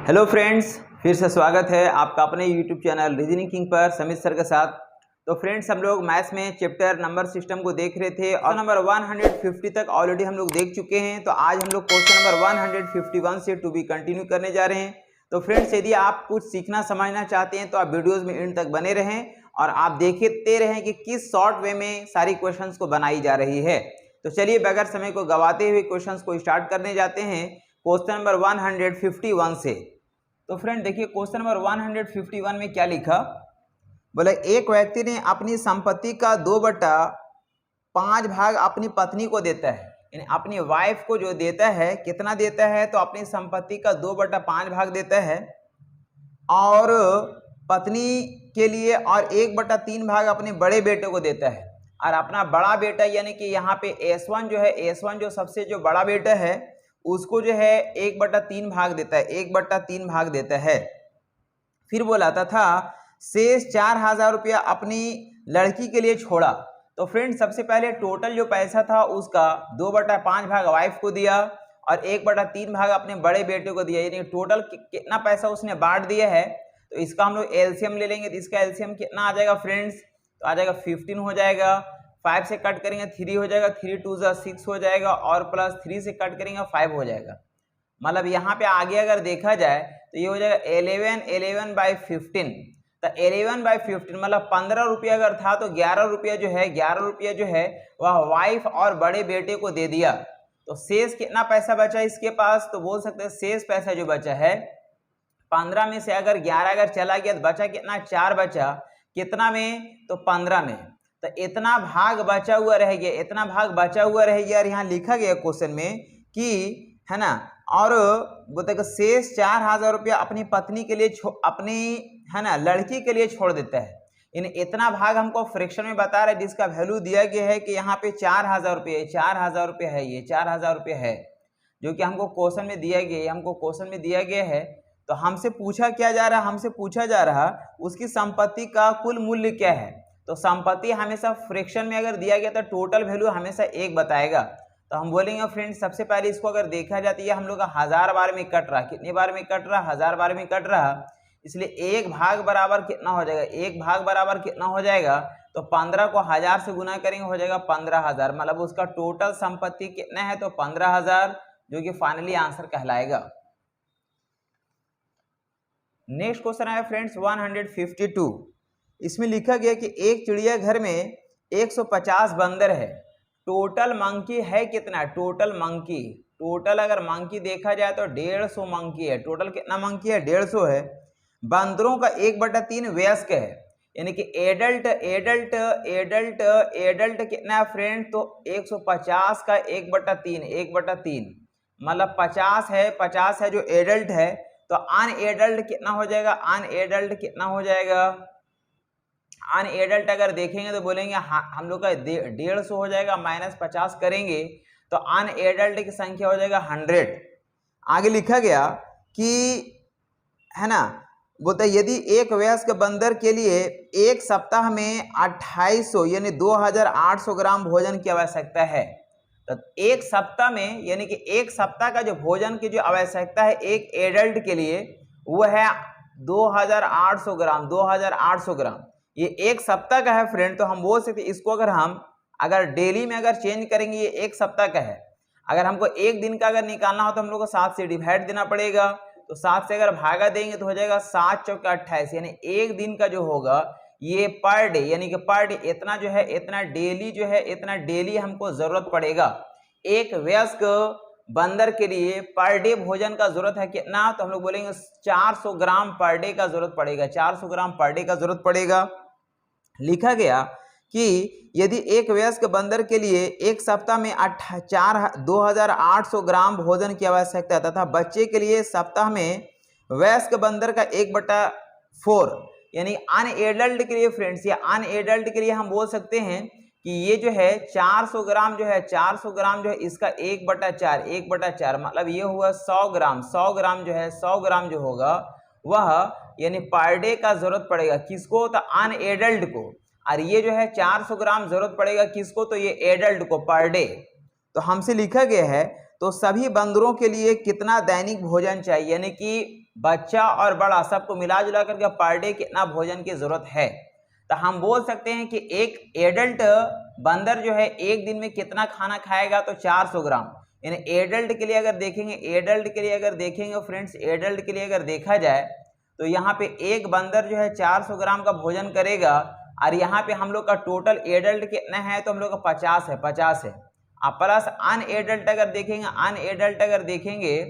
Hello friends, फिर से स्वागत है आपका अपने यूट्यूब चैनल रीजनिंग किंग पर समित सर के साथ। तो फ्रेंड्स, हम लोग मैथ्स में चैप्टर नंबर सिस्टम को देख रहे थे और नंबर 150 तक ऑलरेडी हम लोग देख चुके हैं। तो आज हम लोग क्वेश्चन नंबर 151 से टू बी कंटिन्यू करने जा रहे हैं। तो फ्रेंड्स, यदि आप कुछ सीखना समझना चाहते हैं तो आप वीडियोज़ में एंड तक बने रहें और आप देखते रहें कि किस शॉर्ट वे में सारी क्वेश्चन को बनाई जा रही है। तो चलिए बगैर समय को गवाते हुए क्वेश्चन को स्टार्ट करने जाते हैं क्वेश्चन नंबर 151 से। तो फ्रेंड देखिए, क्वेश्चन नंबर 151 में क्या लिखा, बोले एक व्यक्ति ने अपनी संपत्ति का 2/5 भाग अपनी पत्नी को देता है, यानी अपनी वाइफ को जो देता है, कितना देता है, तो अपनी संपत्ति का 2/5 भाग देता है और पत्नी के लिए और 1/3 भाग अपने बड़े बेटे को देता है। और अपना बड़ा बेटा यानी कि यहाँ पे S1 जो है, S1 जो सबसे जो बड़ा बेटा है उसको जो है 1/3 भाग देता है, 1/3 भाग देता है। फिर बोला था शेष 4000 रुपया अपनी लड़की के लिए छोड़ा। तो फ्रेंड, सबसे पहले टोटल जो पैसा था उसका 2/5 भाग वाइफ को दिया और 1/3 भाग अपने बड़े बेटे को दिया, यानी टोटल कितना पैसा उसने बांट दिया है। तो इसका हम लोग एलसीएम ले लेंगे। तो इसका एलसीएम कितना आ जाएगा फ्रेंड्स, तो आ जाएगा 15 हो जाएगा। 5 से कट करेंगे 3 हो जाएगा, 3 2 6 हो जाएगा और प्लस 3 से कट करेंगे 5 हो जाएगा। मतलब यहाँ पे आगे अगर देखा जाए तो ये हो जाएगा 11/15। तो 11/15 मतलब 15 रुपया अगर था तो 11 रुपया जो है, 11 रुपया जो है वह वाइफ और बड़े बेटे को दे दिया। तो शेष कितना पैसा बचा इसके पास, तो बोल सकते हैं शेष पैसा जो बचा है 15 में से अगर 11 अगर चला गया तो बचा कितना, 4 बचा। कितना में, तो 15 में। तो इतना भाग बचा हुआ रह गया, इतना भाग बचा हुआ रह गया। और यहाँ लिखा गया क्वेश्चन में कि है ना, और बोलते शेष 4000 रुपया अपनी पत्नी के लिए अपनी है ना लड़की के लिए छोड़ देता है। इन इतना भाग हमको फ्रैक्शन में बता रहा है जिसका वैल्यू दिया गया है कि यहाँ पे 4000 रुपये, 4000 रुपये है, ये 4000 रुपये है जो कि हमको क्वेश्चन में दिया गया है, हमको क्वेश्चन में दिया गया है। तो हमसे पूछा क्या जा रहा है, हमसे पूछा जा रहा उसकी संपत्ति का कुल मूल्य क्या है। तो संपत्ति हमेशा फ्रैक्शन में अगर दिया गया तो टोटल वैल्यू हमेशा 1 बताएगा। तो हम बोलेंगे फ्रेंड्स, सबसे पहले इसको अगर देखा जाता है हम लोग का 1000 बार में कट रहा, कितने बार में कट रहा, 1000 बार में कट रहा। इसलिए 1 भाग बराबर कितना हो जाएगा, 1 भाग बराबर कितना हो जाएगा, तो 15 को 1000 से गुना करेंगे हो जाएगा 15000। मतलब उसका टोटल संपत्ति कितना है, तो 15000, जो कि फाइनली आंसर कहलाएगा। नेक्स्ट क्वेश्चन है फ्रेंड्स 152। इसमें लिखा गया कि एक चिड़ियाघर में 150 बंदर है, टोटल मंकी है कितना, टोटल मंकी, टोटल अगर मंकी देखा जाए तो 150 मंकी है। टोटल कितना मंकी है, 150 है। बंदरों का 1/3 वयस्क है, यानी कि एडल्ट एडल्ट एडल्ट एडल्ट कितना है फ्रेंड, तो 150 का 1/3, 1/3 मतलब 50 है, 50 है जो एडल्ट है। तो अनएडल्ट कितना हो जाएगा, अनएडल्ट कितना हो जाएगा, अनएडल्ट अगर देखेंगे तो बोलेंगे हम लोग का 150 हो जाएगा, -50 करेंगे तो अनएडल्ट की संख्या हो जाएगा 100। आगे लिखा गया कि है ना, बोलता है यदि एक वयस्क बंदर के लिए एक सप्ताह में 2800 यानी 2800 ग्राम भोजन की आवश्यकता है। तो एक सप्ताह में यानी कि एक सप्ताह का जो भोजन की जो आवश्यकता है एक एडल्ट के लिए वो है 2800 ग्राम, 2800 ग्राम। ये एक सप्ताह का है फ्रेंड। तो हम बोल सकते इसको अगर डेली में अगर चेंज करेंगे, ये एक सप्ताह का है। अगर हमको एक दिन का अगर निकालना हो तो हम लोग को 7 से डिवाइड देना पड़ेगा। तो 7 से अगर भागा देंगे तो हो जाएगा 7 चौके 28, यानी एक दिन का जो होगा ये पर डे, यानी कि पर डे इतना जो है, इतना डेली जो है, इतना डेली हमको जरूरत पड़ेगा। एक वयस्क बंदर के लिए पर डे भोजन का जरूरत है कितना, तो हम लोग बोलेंगे 400 ग्राम पर डे का जरूरत पड़ेगा, 400 ग्राम पर डे का जरूरत पड़ेगा। लिखा गया कि यदि एक वयस्क बंदर के लिए एक सप्ताह में 2800 ग्राम भोजन की आवश्यकता है तथा बच्चे के लिए सप्ताह में वयस्क बंदर का 1/4 यानी अनएडल्ट के लिए फ्रेंड्स, या अनएडल्ट के लिए हम बोल सकते हैं कि ये जो है 400 ग्राम जो है, 400 ग्राम जो है इसका 1/4, 1/4 मतलब ये हुआ 100 ग्राम, 100 ग्राम जो है, 100 ग्राम जो होगा वह यानी पर डे का जरूरत पड़ेगा किसको, तो अनएडल्ट को। और ये जो है 400 ग्राम जरूरत पड़ेगा किसको, तो ये एडल्ट को पर डे। तो हमसे लिखा गया है तो सभी बंदरों के लिए कितना दैनिक भोजन चाहिए, यानी कि बच्चा और बड़ा सबको मिला जुला करके पर डे कितना भोजन की जरूरत है। तो हम बोल सकते हैं कि एक एडल्ट बंदर जो है एक दिन में कितना खाना खाएगा, तो 400 ग्राम। यानी एडल्ट के लिए अगर देखेंगे फ्रेंड्स, एडल्ट के लिए अगर देखा जाए तो यहाँ पे एक बंदर जो है 400 ग्राम का भोजन करेगा। और यहाँ पे हम लोग का टोटल एडल्ट कितना है, तो हम लोग का 50 है। अब प्लस अनएडल्ट अगर देखेंगे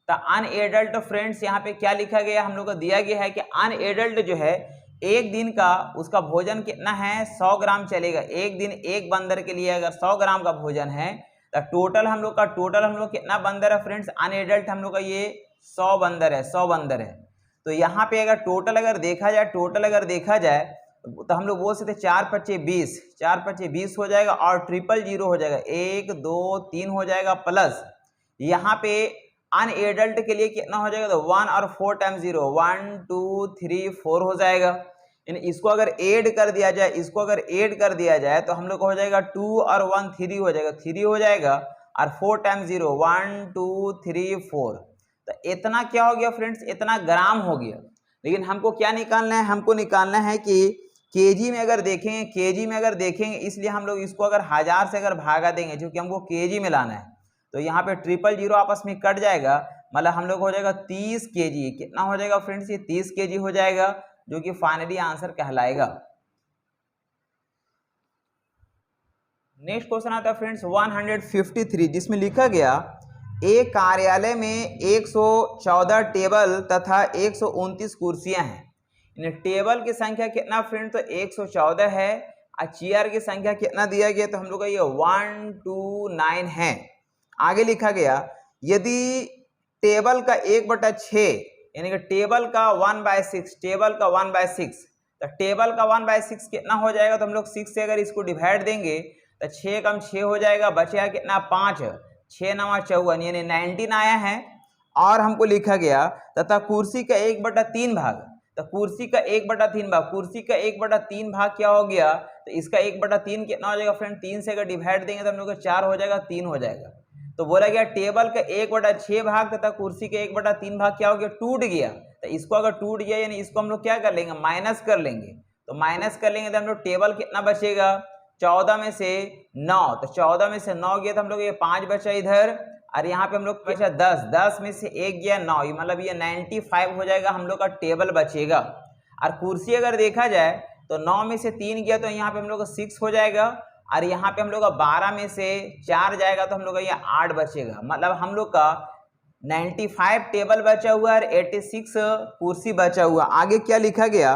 तो अनएडल्ट फ्रेंड्स यहाँ पे क्या लिखा गया, हम लोग को दिया गया है कि अनएडल्ट जो है एक दिन का उसका भोजन कितना है, 100 ग्राम चलेगा। एक दिन एक बंदर के लिए अगर 100 ग्राम का भोजन है तो टोटल हम लोग कितना बंदर है फ्रेंड्स, अनएडल्ट हम लोग का ये 100 बंदर है। तो यहाँ पे अगर टोटल अगर देखा जाए तो हम लोग बोल सकते 4 पच्चे 20 हो जाएगा और 000 हो जाएगा, 1 2 3 हो जाएगा। प्लस यहाँ पे अनएडल्ट के लिए कितना हो जाएगा, तो 1 और 4 टाइम्स 0, 1 2 3 4 हो जाएगा। इसको अगर ऐड कर दिया जाए तो हम लोग को हो जाएगा 2 और 1 3 हो जाएगा और 4 टाइम्स 0, 1 2 3 4। तो इतना क्या हो गया फ्रेंड्स, इतना ग्राम हो गया। लेकिन हमको क्या निकालना है, हमको निकालना है कि केजी में अगर देखेंगे, इसलिए हम लोग इसको अगर 1000 से अगर भागा देंगे, क्योंकि हमको केजी में लाना है। तो यहाँ पे 000 आपस में कट जाएगा, मतलब हम लोग हो जाएगा 30 केजी। कितना हो जाएगा फ्रेंड्स, ये 30 केजी हो जाएगा, जो कि फाइनली आंसर कहलाएगा। नेक्स्ट क्वेश्चन आता है फ्रेंड्स 153, जिसमें लिखा गया एक कार्यालय में 114 टेबल तथा 129 कुर्सियां हैं। टेबल की संख्या कितना फ्रेंड, तो 114 है। और चेयर की संख्या कितना दिया गया, तो हम लोग का ये 129 है। आगे लिखा गया यदि टेबल का 1/6 यानी कि टेबल का 1/6 तो टेबल का 1/6 कितना हो जाएगा, तो हम लोग 6 से अगर इसको डिवाइड देंगे तो 6 कम 6 हो जाएगा, बचेगा कितना 5, 6 9 54 यानी 19 आया है। और हमको लिखा गया तथा कुर्सी का 1/3 भाग, तो कुर्सी का 1/3 भाग क्या हो गया, तो इसका 1/3 कितना हो जाएगा फ्रेंड, 3 से अगर डिवाइड देंगे तो हम लोग का 4 हो जाएगा, 3 हो जाएगा। तो बोला गया टेबल का 1/6 भाग तथा कुर्सी के 1/3 भाग क्या हो गया, टूट गया। तो इसको अगर टूट गया यानी इसको हम लोग क्या कर लेंगे, माइनस कर लेंगे। तो माइनस कर लेंगे तो हम लोग टेबल कितना बचेगा, 14 में से 9, तो 14 में से 9 गया तो हम लोग ये 5 बचा इधर, और यहाँ पे हम लोग बचा 10 में से 1 गया 9, मतलब ये 95 हो जाएगा, हम लोग का टेबल बचेगा। और कुर्सी अगर देखा जाए तो 9 में से 3 गया तो यहाँ पे हम लोग का 6 हो जाएगा, और यहाँ पे हम लोग का 12 में से 4 जाएगा तो हम लोग का ये 8 बचेगा। मतलब हम लोग का 95 टेबल बचा हुआ है और 86 कुर्सी बचा हुआ। आगे क्या लिखा गया,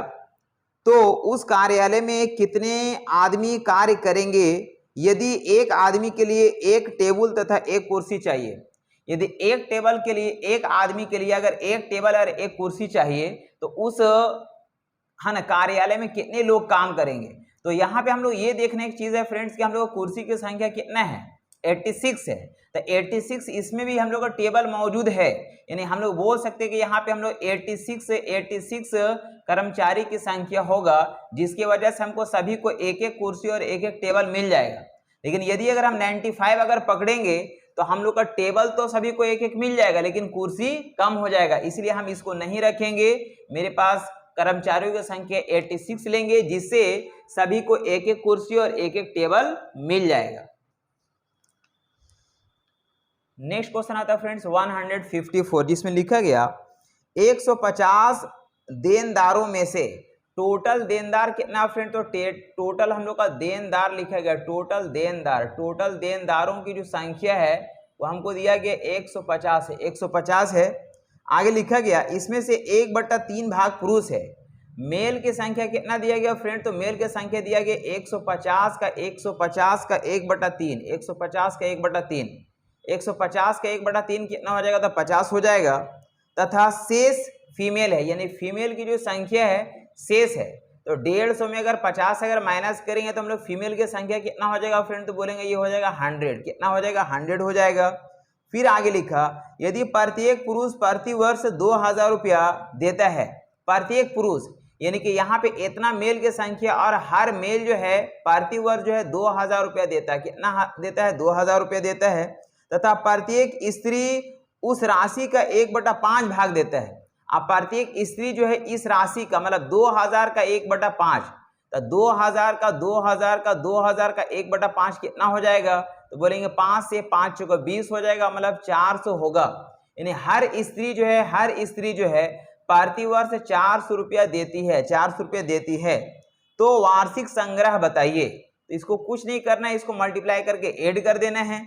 तो उस कार्यालय में कितने आदमी कार्य करेंगे यदि एक आदमी के लिए एक टेबल तथा एक कुर्सी चाहिए। यदि एक टेबल के लिए एक आदमी के लिए अगर एक टेबल और एक कुर्सी चाहिए तो उस कार्यालय में कितने लोग काम करेंगे। तो यहाँ पे हम लोग ये देखने की चीज है फ्रेंड्स कि हम लोग कुर्सी की संख्या कितना है, 86 है। तो 86 इसमें भी हम लोग का टेबल मौजूद है, यानी हम लोग बोल सकते हैं कि यहाँ पे हम लोग 86 कर्मचारी की संख्या होगा, जिसकी वजह से हमको सभी को एक एक कुर्सी और एक एक टेबल मिल जाएगा। लेकिन यदि अगर हम 95 अगर पकड़ेंगे तो हम लोग का टेबल तो सभी को एक एक मिल जाएगा, लेकिन कुर्सी कम हो जाएगा, इसलिए हम इसको नहीं रखेंगे। मेरे पास कर्मचारियों की संख्या 86 लेंगे, जिससे सभी को एक एक कुर्सी और एक एक टेबल मिल जाएगा। नेक्स्ट क्वेश्चन आता है फ्रेंड्स 154, जिसमें लिखा गया 150 देनदारों में से टोटल देनदार कितना फ्रेंड, तो टोटल हम लोग का देनदार लिखा गया, टोटल देनदारों की जो संख्या है वो हमको दिया गया 150 है। आगे लिखा गया इसमें से 1/3 भाग पुरुष है। मेल की संख्या कितना दिया गया फ्रेंड, तो मेल की संख्या दिया गया 150 का 150 का 1/3, 150 का 1/3, 150 का 1/3 कितना हो जाएगा, तो 50 हो जाएगा। तथा शेष फीमेल है, यानी फीमेल की जो संख्या है शेष है। तो 150 में अगर 50 अगर माइनस करेंगे तो हम लोग फीमेल की संख्या कितना हो जाएगा फ्रेंड, तो बोलेंगे ये हो जाएगा 100। कितना हो जाएगा, 100 हो जाएगा। फिर आगे लिखा यदि प्रत्येक पुरुष प्रति वर्ष 2000 रुपया देता है, प्रत्येक पुरुष यानी कि यहाँ पे इतना मेल की संख्या और हर मेल जो है प्रति वर्ष जो है 2000 रुपया देता है। कितना देता है, 2000 रुपया देता है। तथा प्रत्येक स्त्री उस राशि का 1/5 भाग देता है। अब प्रत्येक स्त्री जो है इस राशि का मतलब 2000 का 1/5, तो 2000 का 2000 का 2000 का 1/5 कितना हो जाएगा? तो बोलेंगे 5 से 5 चौका 20 हो जाएगा, मतलब 400 होगा। यानी हर स्त्री जो है प्रतिवर्ष 400 रुपया देती है, 400 रुपया देती है। तो वार्षिक संग्रह बताइए। तो इसको कुछ नहीं करना है, इसको मल्टीप्लाई करके ऐड कर देना है।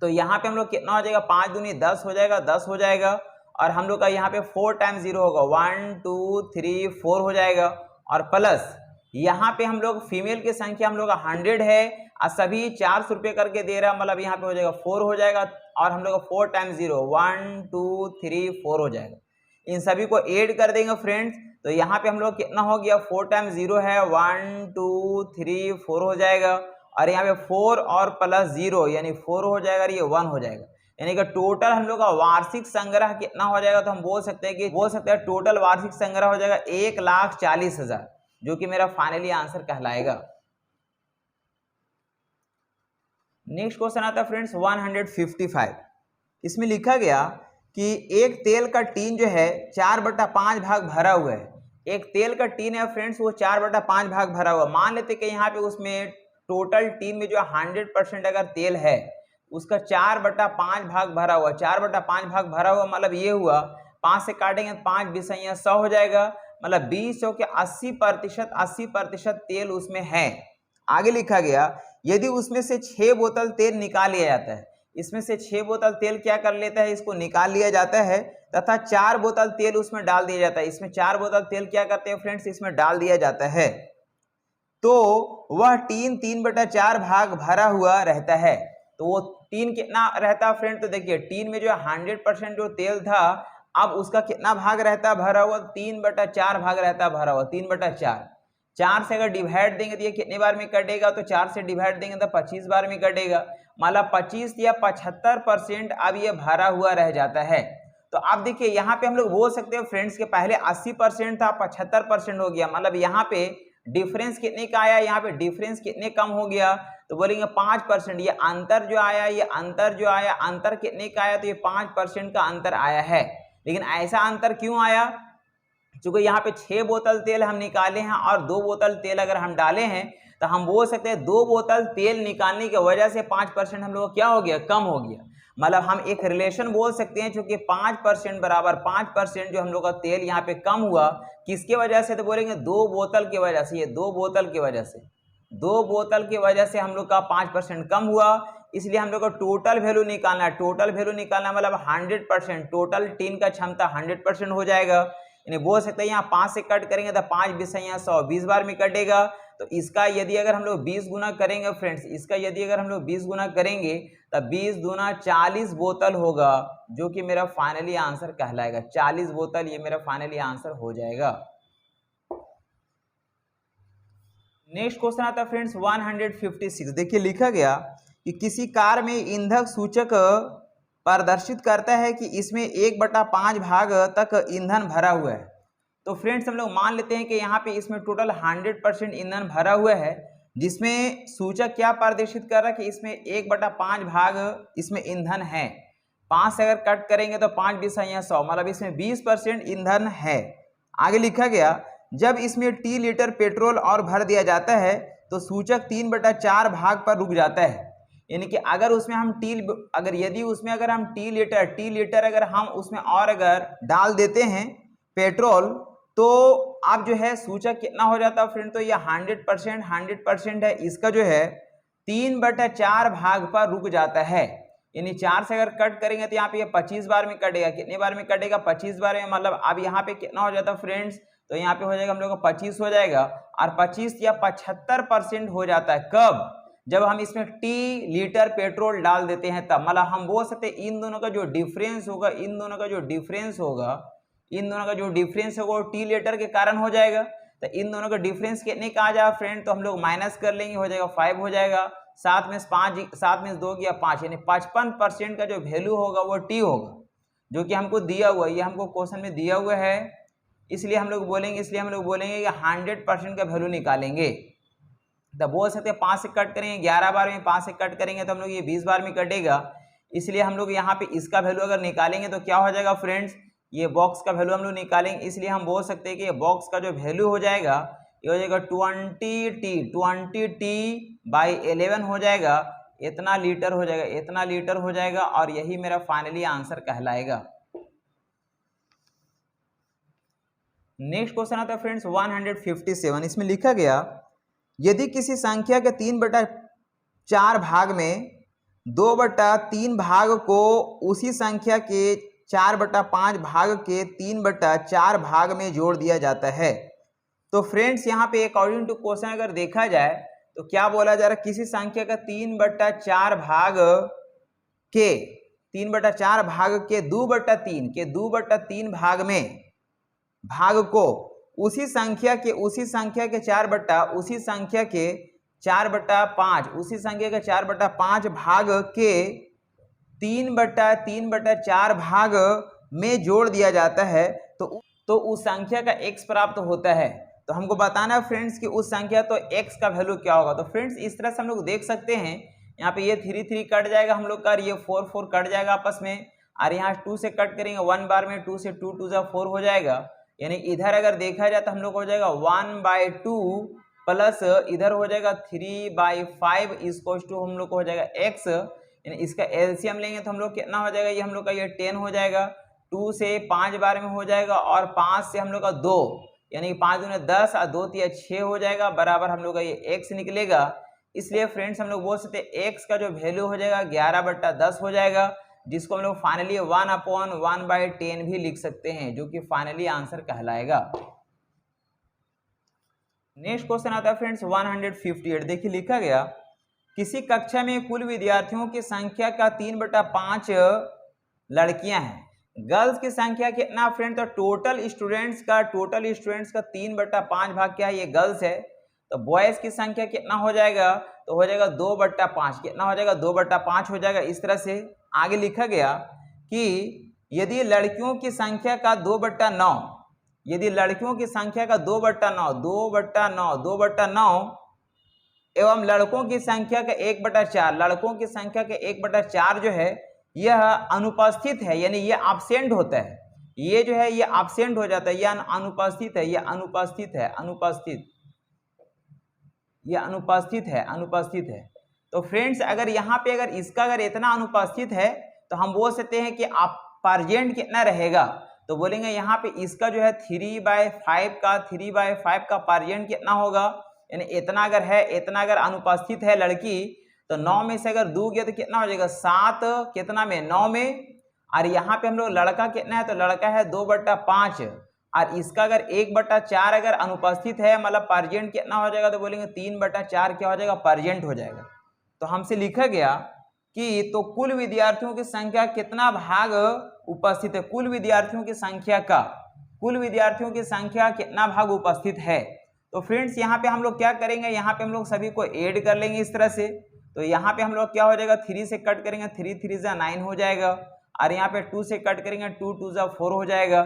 तो यहाँ पे हम लोग कितना हो जाएगा? 5 दूनी 10 हो जाएगा, 10 हो जाएगा। और हम लोग का यहाँ पे 4 टाइम्स 0 होगा, 1 2 3 4 हो जाएगा। और प्लस यहाँ पे हम लोग फीमेल की संख्या हम लोग का 100 है और सभी 400 रुपये करके दे रहा है, मतलब यहाँ पे हो जाएगा 4 हो जाएगा। और हम लोग का 4 टाइम्स 0 1 2 3 4 हो जाएगा। इन सभी को ऐड कर देंगे फ्रेंड्स। तो यहाँ पे हम लोग कितना हो गया? 4 टाइम्स 0 है, 1 2 3 4 हो जाएगा। और यहाँ पे 4 और प्लस 0 यानी 4 हो जाएगा और ये 1 हो जाएगा। यानी कि टोटल हम लोग का वार्षिक संग्रह कितना हो जाएगा? तो हम बोल सकते हैं टोटल वार्षिक संग्रह हो जाएगा 1,40,000, जो कि मेरा फाइनली आंसर कहलाएगा। नेक्स्ट क्वेश्चन आता है फ्रेंड्स 155। इसमें लिखा गया कि एक तेल का टीन जो है 4/5 भाग भरा हुआ है। एक तेल का टीन है फ्रेंड्स, वो 4/5 भाग भरा हुआ। मान लेते कि यहाँ पे उसमें टोटल टीन में जो 100% अगर तेल है उसका 4/5 भाग भरा हुआ, 4/5 भाग भरा हुआ मतलब ये हुआ 5 से काटेंगे 5 बिसैया 100 हो जाएगा, मतलब 20 के 80% तेल उसमें है। आगे लिखा गया यदि उसमें से 6 बोतल तेल निकाल लिया जाता है, इसमें से 6 बोतल तेल क्या कर लेता है? इसको निकाल लिया जाता है तथा 4 बोतल तेल उसमें डाल दिया जाता है। इसमें 4 बोतल तेल क्या करते हैं फ्रेंड्स? इसमें डाल दिया जाता है। तो वह टीन 3/4 भाग भरा हुआ रहता है। तो वो टीन कितना रहता है फ्रेंड? तो देखिए टीन में जो 100% जो तेल था, अब उसका कितना भाग रहता है भरा हुआ? 3/4 भाग रहता है भरा हुआ, 3/4। 4 से अगर डिवाइड देंगे तो ये कितने बार में कटेगा? तो 4 से डिवाइड देंगे तो 25 बार में कटेगा, मतलब 25 या 75% अब ये भरा हुआ रह जाता है। तो अब देखिए यहाँ पे हम लोग बोल सकते हैं फ्रेंड्स के पहले 80% था, 75% हो गया, मतलब यहाँ पे डिफरेंस कितने का आया? यहाँ पे डिफरेंस कितने कम हो गया? तो बोलेंगे 5%। ये अंतर जो आया, अंतर कितने का आया? तो ये 5% का अंतर आया है। लेकिन ऐसा अंतर क्यों आया? क्योंकि यहाँ पे 6 बोतल तेल हम निकाले हैं और 2 बोतल तेल अगर हम डाले हैं तो हम बोल सकते हैं 2 बोतल तेल निकालने की वजह से 5% हम लोग क्या हो गया? कम हो गया। मतलब हम एक रिलेशन बोल सकते हैं, क्योंकि 5% बराबर 5% जो हम लोग का तेल यहाँ पे कम हुआ, किसके वजह से? तो बोलेंगे 2 बोतल की वजह से। ये 2 बोतल की वजह से, 2 बोतल की वजह से हम लोग का 5% कम हुआ। इसलिए हम लोग को टोटल वैल्यू निकालना है। टोटल वैल्यू निकालना मतलब 100%, टोटल टीन का क्षमता 100% हो जाएगा। यानी बोल सकते हैं यहाँ 5 से कट करेंगे तो 5 बिसैया 100, 20 बार में कटेगा। तो इसका यदि अगर हम लोग 20 गुना करेंगे फ्रेंड्स, इसका यदि अगर हम लोग 20 गुना करेंगे तो 20 दूना 40 बोतल होगा, जो कि मेरा फाइनली आंसर कहलाएगा। 40 बोतल ये मेरा फाइनली आंसर हो जाएगा। नेक्स्ट क्वेश्चन आता है फ्रेंड्स 156। देखिए लिखा गया कि किसी कार में ईंधन सूचक प्रदर्शित करता है कि इसमें 1/5 भाग तक ईंधन भरा हुआ है। तो फ्रेंड्स हम लोग मान लेते हैं कि यहाँ पे इसमें टोटल 100% ईंधन भरा हुआ है, जिसमें सूचक क्या प्रदर्शित कर रहा है कि इसमें 1/5 भाग इसमें ईंधन है। 5 से अगर कट करेंगे तो 5 बिसैया 100, मतलब इसमें 20% ईंधन है। आगे लिखा गया जब इसमें T लीटर पेट्रोल और भर दिया जाता है तो सूचक 3/4 भाग पर रुक जाता है। यानी कि अगर उसमें हम अगर हम टी लीटर अगर हम उसमें और अगर डाल देते हैं पेट्रोल, तो अब जो है सूचक कितना हो जाता है फ्रेंड? तो ये 100% है, इसका जो है 3/4 भाग पर रुक जाता है। यानी 4 से अगर कट करेंगे तो यहाँ पे ये 25 बार में कटेगा। कितने बार में कटेगा? 25 बार में। मतलब अब यहाँ पे कितना हो जाता है फ्रेंड्स? तो यहाँ पे हो जाएगा हम लोग का 25 हो जाएगा, और 25 या 75% हो जाता है। कब? जब हम इसमें T लीटर पेट्रोल डाल देते हैं तब। मतलब हम बोल सकते हैं इन दोनों का जो डिफरेंस होगा वो T लीटर के कारण हो जाएगा। तो इन दोनों का डिफरेंस कितने का आ जाएगा फ्रेंड? तो हम लोग माइनस कर लेंगे, हो जाएगा 5 हो जाएगा। 7 में 2 गया 5, यानी 55% का जो वैल्यू होगा वो T होगा, जो कि हमको दिया हुआ है। ये हमको क्वेश्चन में दिया हुआ है, इसलिए हम लोग बोलेंगे कि 100% का वैल्यू निकालेंगे। तब बोल सकते हैं 5 से कट करेंगे 11 बार में, 5 से कट करेंगे तो हम लोग ये 20 बार में कटेगा। इसलिए हम लोग यहाँ पे इसका वैल्यू अगर निकालेंगे तो क्या हो जाएगा फ्रेंड्स, ये बॉक्स का वैल्यू हम लोग निकालेंगे, इसलिए हम बोल सकते हैं कि ये बॉक्स का जो वैल्यू हो जाएगा ये हो जाएगा 20t/11 हो जाएगा, इतना लीटर हो जाएगा, इतना लीटर हो जाएगा, और यही मेरा फाइनली आंसर कहलाएगा। नेक्स्ट क्वेश्चन आता है फ्रेंड्स 157। इसमें लिखा गया यदि किसी संख्या के 3/4 भाग में 2/3 भाग को उसी संख्या के 4/5 भाग के 3/4 भाग में जोड़ दिया जाता है, तो फ्रेंड्स यहाँ पे अकॉर्डिंग टू क्वेश्चन अगर देखा जाए तो क्या बोला जा रहा है, किसी संख्या का 3/4 भाग के 3/4 भाग के 2/3 भाग में भाग को उसी संख्या के 4/5 उसी संख्या के 4/5 भाग के 3/4 भाग में जोड़ दिया जाता है तो उस संख्या का x प्राप्त होता है। तो हमको बताना है फ्रेंड्स कि उस संख्या तो x का वैल्यू क्या होगा। तो फ्रेंड्स इस तरह से हम लोग देख सकते हैं, यहाँ पे ये 3 कट जाएगा हम लोग का, ये 4 कट जाएगा आपस में, और यहाँ 2 से कट करेंगे 1 बार में, 2 से 2 2 4 हो जाएगा, यानी इधर अगर देखा जाए तो हम लोग हो जाएगा 1/2 प्लस इधर हो जाएगा 3/5 इक्वल्स टू हम लोग को हो जाएगा x, यानी इसका एलसीएम लेंगे तो हम लोग कितना हो जाएगा, ये हम लोग का ये 10 हो जाएगा, 2 से 5 बार में हो जाएगा, और 5 से हम लोग का 2, यानी 5 दूने 10 और 2 तिया 6 हो जाएगा, बराबर हम लोग का ये x निकलेगा। इसलिए फ्रेंड्स हम लोग बोल सकते हैं x का जो वैल्यू हो जाएगा 11/10 हो जाएगा, जिसको हम लोग फाइनली 1/1/10 भी लिख सकते हैं, जो कि फाइनली आंसर कहलाएगा। नेक्स्ट क्वेश्चन आता है फ्रेंड्स 158। देखिए लिखा गया किसी कक्षा में कुल विद्यार्थियों की संख्या का 3/5 लड़कियां हैं, गर्ल्स की संख्या कितना फ्रेंड, तो टोटल स्टूडेंट्स का 3/5 भाग क्या है, ये गर्ल्स है, तो बॉयज की संख्या कितना हो जाएगा, तो हो जाएगा 2/5, कितना हो जाएगा 2/5 हो जाएगा। इस तरह से आगे लिखा गया कि यदि लड़कियों की संख्या का 2/9, यदि लड़कियों की संख्या का 2/9 एवं लड़कों की संख्या का 1/4, लड़कों की संख्या के 1/4 जो है यह अनुपस्थित है, यानी ये एब्सेंट होता है, ये जो है ये एब्सेंट हो जाता है, यह अनुपस्थित है, यह अनुपस्थित है, यह अनुपस्थित है। तो फ्रेंड्स अगर यहाँ पे अगर इसका अगर इतना अनुपस्थित है तो हम बोल सकते हैं कि आप प्रेजेंट कितना रहेगा, तो बोलेंगे यहाँ पे इसका जो है 3/5 का प्रेजेंट कितना होगा, यानी इतना अगर है, इतना अगर अनुपस्थित है लड़की, तो 9 में से अगर दोगे तो कितना हो जाएगा 7, कितना में 9 में, और यहाँ पे हम लोग लड़का कितना है, तो लड़का है 2/5, और इसका अगर 1/4 अगर अनुपस्थित है, मतलब प्रेजेंट कितना हो जाएगा, तो बोलेंगे 3/4 क्या हो जाएगा, प्रेजेंट हो जाएगा। तो हमसे लिखा गया कि तो कुल विद्यार्थियों की संख्या कितना भाग उपस्थित है, कुल विद्यार्थियों की संख्या कितना भाग उपस्थित है। तो फ्रेंड्स यहाँ पे हम लोग क्या करेंगे, यहाँ पे हम लोग सभी को ऐड कर लेंगे इस तरह से। तो यहाँ पे हम लोग क्या हो जाएगा, 3 से कट करेंगे, 3 3 9 हो जाएगा, और यहाँ पे 2 से कट करेंगे, 2 2 4 हो जाएगा,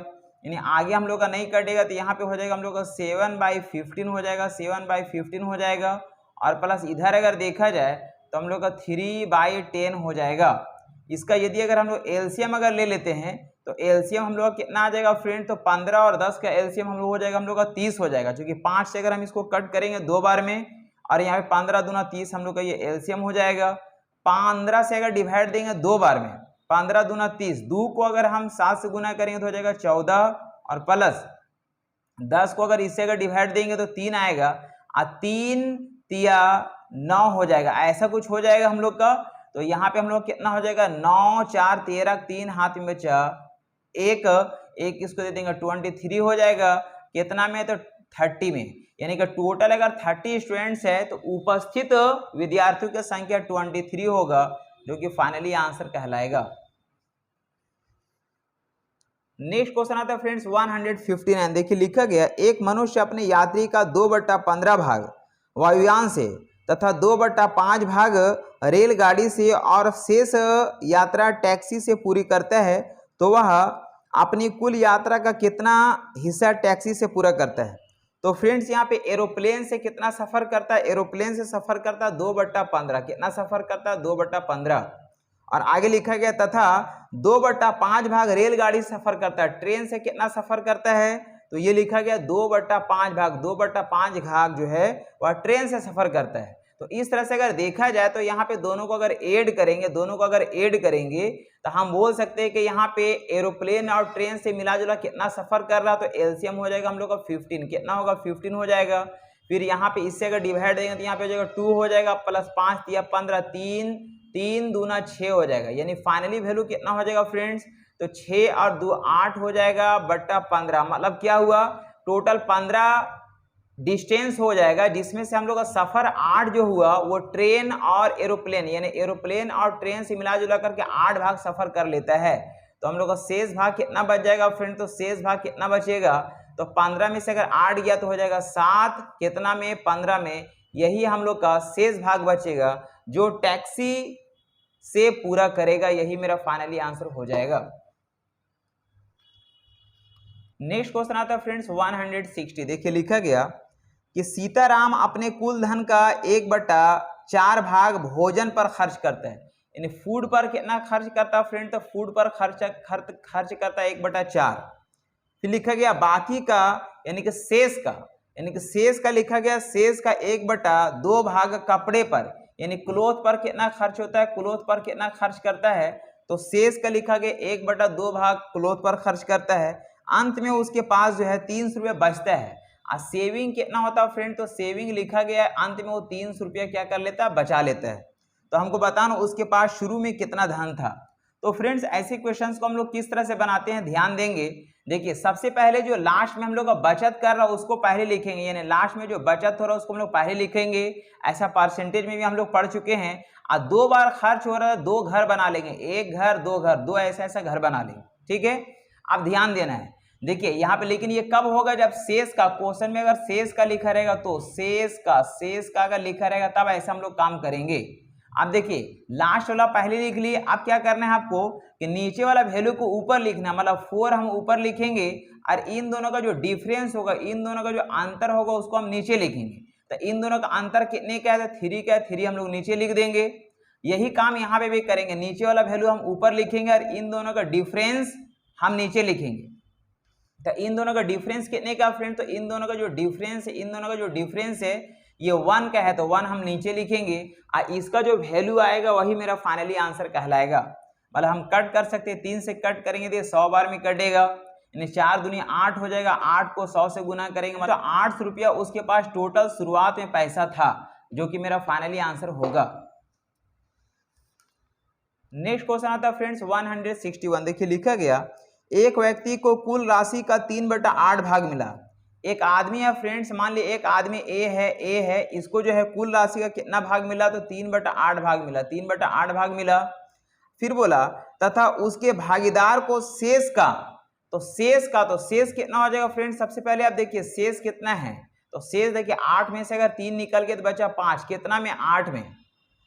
यानी आगे हम लोग का नहीं कटेगा, तो यहाँ पे हो जाएगा हम लोग का 7/15 हो जाएगा, 7/15 हो जाएगा, और प्लस इधर अगर देखा जाए तो हम लोग का 3/10 हो जाएगा। इसका यदि अगर हम लोग एलसीएम अगर ले लेते हैं तो एलसीएम हम लोग कितना आ जाएगा फ्रेंड, तो 15 और 10 का एलसीएम हम लोग हो जाएगा हम लोग का 30 हो जाएगा, क्योंकि 5 से अगर हम इसको कट करेंगे 2 बार में, और यहाँ पे 15 दूना 30 हम लोग का ये एलसीएम हो जाएगा। 15 से अगर डिवाइड देंगे 2 बार में, 15 दूना 30, 2 को अगर हम 7 से गुना करेंगे तो हो जाएगा 14, और प्लस 10 को अगर इससे अगर डिवाइड देंगे तो 3 आएगा, और 3 तिया 9 हो जाएगा, ऐसा कुछ हो जाएगा हम लोग का। तो यहाँ पे हम लोग कितना हो जाएगा, 9 4 13, 3 हाथ में बचा, एक इसको दे देंगे 23 हो जाएगा, कितना में, तो 30 में, यानी कि टोटल अगर 30 स्टूडेंट्स है तो उपस्थित विद्यार्थियों की संख्या 23 होगा, जो कि फाइनली आंसर कहलाएगा। नेक्स्ट क्वेश्चन आता है फ्रेंड्स 159। देखिए लिखा गया एक मनुष्य अपने यात्री का 2/15 भाग वायुयान से तथा 2/5 भाग रेलगाड़ी से और शेष यात्रा टैक्सी से पूरी करता है, तो वह अपनी कुल यात्रा का कितना हिस्सा टैक्सी से पूरा करता है। तो फ्रेंड्स यहाँ पे एरोप्लेन से कितना सफर करता है, एरोप्लेन से सफर करता है 2/15, कितना सफर करता है 2/15, और आगे लिखा गया तथा 2/5 भाग रेलगाड़ी सफर करता है। ट्रेन से कितना सफर करता है, तो ये लिखा गया 2/5 भाग, 2/5 भाग जो है वह ट्रेन से सफर करता है। तो इस तरह से अगर देखा जाए तो यहाँ पे दोनों को अगर ऐड करेंगे तो हम बोल सकते हैं कि यहाँ पे एरोप्लेन और ट्रेन से मिला जुला कितना सफर कर रहा, तो एलसीएम हो जाएगा हम लोग का 15। कितना होगा, 15 हो जाएगा। फिर यहाँ पे इससे अगर डिवाइड देंगे तो यहाँ पे हो जाएगा 2 हो जाएगा, प्लस 5 या 15, 3 दूना 6 हो जाएगा। यानी फाइनली वैल्यू कितना हो जाएगा फ्रेंड्स, तो 6 और 2 8 हो जाएगा बट्टा 15। मतलब क्या हुआ, टोटल 15 डिस्टेंस हो जाएगा, जिसमें से हम लोग का सफर 8 जो हुआ वो ट्रेन और एरोप्लेन, यानी एरोप्लेन और ट्रेन से मिला जुला करके 8 भाग सफर कर लेता है। तो हम लोग का शेष भाग कितना बच जाएगा फ्रेंड, तो शेष भाग कितना बचेगा, तो 15 में से अगर 8 गया तो हो जाएगा 7, कितना में, 15 में। यही हम लोग का शेष भाग बचेगा जो टैक्सी से पूरा करेगा। यही मेरा फाइनली आंसर हो जाएगा। नेक्स्ट क्वेश्चन आता है फ्रेंड्स 160। देखिए लिखा गया कि सीताराम अपने कुल धन का 1/4 भाग भोजन पर खर्च करता है। यानी फूड पर कितना खर्च करता है फ्रेंड, तो फूड पर खर्च करता है 1/4। फिर लिखा गया बाकी का यानी कि शेष का लिखा गया, शेष का 1/2 भाग कपड़े पर, यानी क्लोथ पर कितना खर्च होता है, क्लोथ पर कितना खर्च करता है, तो शेष का लिखा गया 1/2 भाग क्लोथ पर खर्च करता है। अंत में उसके पास जो है 300 रुपये बचता है। और सेविंग कितना होता है फ्रेंड, तो सेविंग लिखा गया है अंत में वो 300 रुपया क्या कर लेता है, बचा लेता है। तो हमको बताना उसके पास शुरू में कितना धन था। तो फ्रेंड्स ऐसे क्वेश्चंस को हम लोग किस तरह से बनाते हैं, ध्यान देंगे। देखिए सबसे पहले जो लास्ट में हम लोग का बचत कर रहा है उसको पहले लिखेंगे, यानी लास्ट में जो बचत हो रहा है उसको हम लोग पहले लिखेंगे। ऐसा परसेंटेज में भी हम लोग पढ़ चुके हैं। और 2 बार खर्च हो रहा है, 2 घर बना लेंगे, 1 घर 2 घर, 2 ऐसा घर बना लेंगे। ठीक है, अब ध्यान देना है। देखिए यहाँ पे, लेकिन ये कब होगा, जब शेष का, क्वेश्चन में अगर शेष का लिखा रहेगा तो शेष का अगर लिखा रहेगा तब ऐसा हम लोग काम करेंगे। अब देखिए लास्ट वाला पहले लिख लिए। अब क्या करना है आपको कि नीचे वाला वैल्यू को ऊपर लिखना, मतलब 4 हम ऊपर लिखेंगे और इन दोनों का जो डिफरेंस होगा, इन दोनों का जो अंतर होगा उसको हम नीचे लिखेंगे। तो इन दोनों का अंतर कितने का है, 3 का है, 3 हम लोग नीचे लिख देंगे। यही काम यहाँ पे भी करेंगे, नीचे वाला वैल्यू हम ऊपर लिखेंगे और इन दोनों का डिफरेंस हम नीचे लिखेंगे। तो इन दोनों का डिफरेंस कितने का फ्रेंड, तो इन दोनों का जो डिफरेंस है ये 1 का है, तो 1 हम नीचे लिखेंगे और इसका जो वैल्यू आएगा वही मेरा फाइनली आंसर कहलाएगा। मतलब हम कट कर सकते हैं, 3 से कट करेंगे तो 100 बार में कटेगा, यानी 4 दूनी 8 हो जाएगा। 8 को 100 से गुना करेंगे, मतलब 800 रुपया उसके पास टोटल शुरुआत में पैसा था, जो कि मेरा फाइनली आंसर होगा। नेक्स्ट क्वेश्चन आता है फ्रेंड्स 161। देखिए लिखा गया एक व्यक्ति को कुल राशि का 3/8 भाग मिला। एक आदमी है फ्रेंड्स, मान ली एक आदमी ए है, इसको जो है कुल राशि का कितना भाग मिला, तो 3/8 भाग मिला, 3/8 भाग मिला। फिर बोला तथा उसके भागीदार को शेष का, तो शेष कितना हो जाएगा फ्रेंड्स। सबसे पहले आप देखिए शेष कितना है, तो शेष देखिए 8 में से अगर 3 निकल के तो बचा 5, कितना में, 8 में।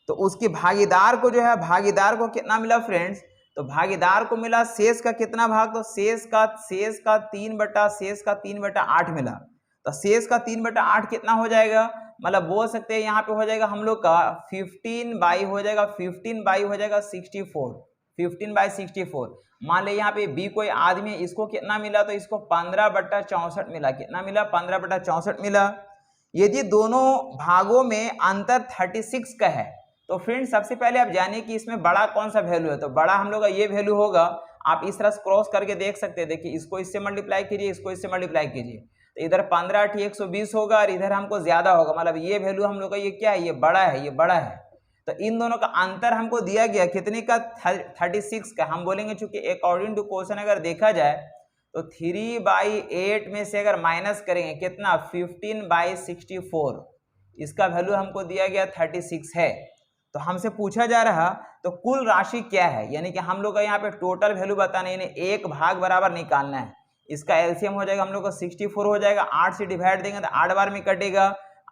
तो उसके भागीदार को जो है, भागीदार को कितना मिला फ्रेंड्स, तो भागीदार को मिला शेष का कितना भाग, तो शेष का 3/8 मिला। तो शेष का 3/8 कितना हो जाएगा, मतलब बोल सकते हैं यहाँ पे हो जाएगा हम लोग का 15 हो जाएगा 64, 15/64। मान ले यहाँ पे बी कोई आदमी है, इसको कितना मिला, तो इसको 15/64 मिला। कितना मिला, 15/64 मिला। यदि दोनों भागों में अंतर 36 का है, तो फ्रेंड सबसे पहले आप जानिए कि इसमें बड़ा कौन सा वैल्यू है। तो बड़ा हम लोग का ये वैल्यू होगा। आप इस तरह से क्रॉस करके देख सकते हैं। देखिए इसको इससे मल्टीप्लाई कीजिए, इसको इससे मल्टीप्लाई कीजिए, तो इधर 15 × 120 होगा और इधर हमको ज्यादा होगा, मतलब ये वैल्यू हम लोग का ये क्या है, ये बड़ा है। तो इन दोनों का अंतर हमको दिया गया कितने का, 36 का। हम बोलेंगे चूंकि अकॉर्डिंग टू क्वेश्चन अगर देखा जाए तो 3/8 में से अगर माइनस करेंगे कितना, 15/64, इसका वैल्यू हमको दिया गया 36 है। तो हमसे पूछा जा रहा तो कुल राशि क्या है, यानी कि हम लोग का यहाँ पे टोटल वैल्यू बताना है, यानी एक भाग बराबर निकालना है। इसका एलसीएम हो जाएगा हम लोग का 64 हो जाएगा। 8 से डिवाइड देंगे तो 8 बार में कटेगा,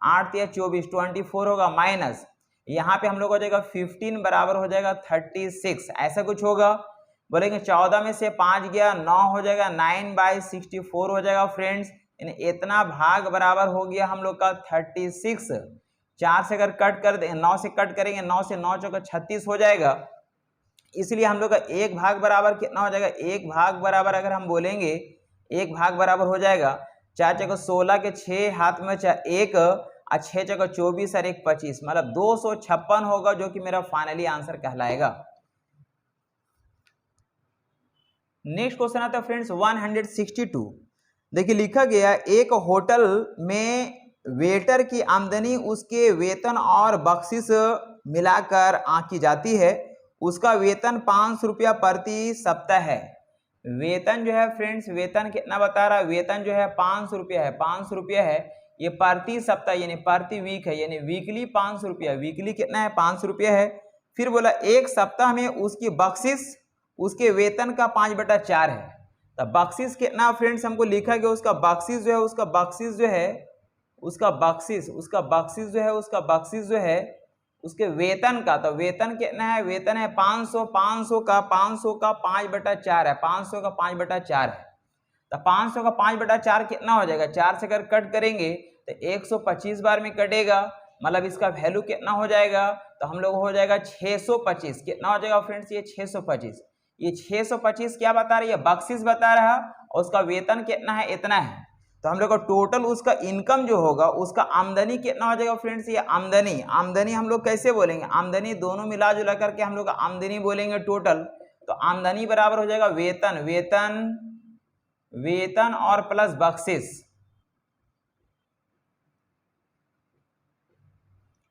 8 या 24, 24 होगा, माइनस यहाँ पे हम लोग हो जाएगा 15 बराबर हो जाएगा 36, ऐसा कुछ होगा। बोलेंगे 14 में से 5 गया, 9 हो जाएगा, 9/64 हो जाएगा फ्रेंड्स। यानी इतना भाग बराबर हो गया हम लोग का 36। 4 से अगर कट कर दे, 9 से कट करेंगे, 9 से 9 × 36 हो जाएगा। इसलिए हम लोग का 1 भाग बराबर कितना हो जाएगा, 1 भाग बराबर अगर हम बोलेंगे 1 भाग बराबर हो जाएगा 4 चौका 16 के 6 हाथ में 1 और 6 चौका 24 और 1 25, मतलब 256 होगा, जो कि मेरा फाइनली आंसर कहलाएगा। नेक्स्ट क्वेश्चन आता है फ्रेंड्स 162। देखिए लिखा गया, एक होटल में वेटर की आमदनी उसके वेतन और बख्शिश मिलाकर आंकी जाती है। उसका वेतन 500 रुपया प्रति सप्ताह है। वेतन जो है फ्रेंड्स, वेतन कितना बता रहा है, वेतन जो है 500 रुपया है, 500 रुपया है। ये प्रति सप्ताह यानी प्रति वीक है, यानी वीकली 500 रुपया, वीकली कितना है 500 रुपया है। फिर बोला एक सप्ताह में उसकी बख्शिश उसके वेतन का 5/4 है। तो बख्शिश कितना फ्रेंड्स हमको लिखा गया, उसका बख्शिश जो है, उसका बख्शिश जो है, उसका बख्शिश जो है उसके वेतन का, तो वेतन कितना है, वेतन है 500 का 5/4 है, 500 का 5/4 है। तो 500 का 5/4 कितना हो जाएगा, 4 से अगर कट करेंगे तो 125 बार में कटेगा, मतलब इसका वैल्यू कितना हो जाएगा, तो हम लोग हो जाएगा 625। कितना हो जाएगा फ्रेंड्स, ये 625। ये 625 क्या बता रही है, बख्शिश बता रहा है, और उसका वेतन कितना है, इतना है। तो हम लोग का टोटल उसका इनकम जो होगा, उसका आमदनी कितना हो जाएगा फ्रेंड्स, ये आमदनी, आमदनी हम लोग कैसे बोलेंगे, आमदनी दोनों मिला जुला करके हम लोग आमदनी बोलेंगे टोटल। तो आमदनी बराबर हो जाएगा वेतन, वेतन और प्लस बख्शिश,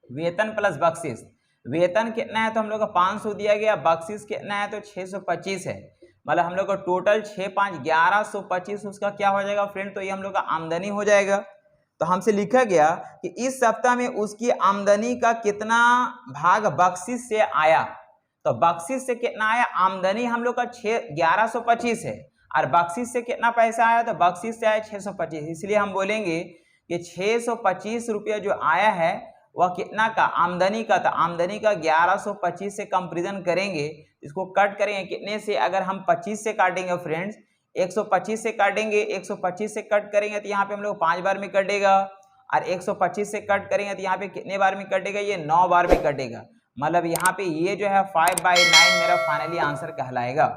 वेतन प्लस बख्शिश। वेतन कितना है तो हम लोग का 500 दिया गया, बख्शिश कितना है तो 625 है, मतलब हम लोग का टोटल 6 5 1125 उसका क्या हो जाएगा फ्रेंड, तो ये हम लोग का आमदनी हो जाएगा। तो हमसे लिखा गया कि इस सप्ताह में उसकी आमदनी का कितना भाग बख्शिश से आया। तो बख्शिश से कितना आया, आमदनी हम लोग का 1125 है, और बख्शिश से कितना पैसा आया, तो बख्शिश से आया 625। इसलिए हम बोलेंगे कि 625 रुपया जो आया है वह कितना का, आमदनी का। तो आमदनी का 1125 से कंपेरिजन करेंगे, इसको कट करेंगे कितने से, अगर हम 25 से काटेंगे फ्रेंड्स, 125 से काटेंगे, 125 से कट करेंगे तो यहाँ पे हम लोग 5 बार में कटेगा, और 125 से कट करेंगे तो यहाँ पे कितने बार में कटेगा, ये 9 बार में कटेगा। मतलब यहाँ पे ये जो है 5/9 मेरा फाइनली आंसर कहलाएगा।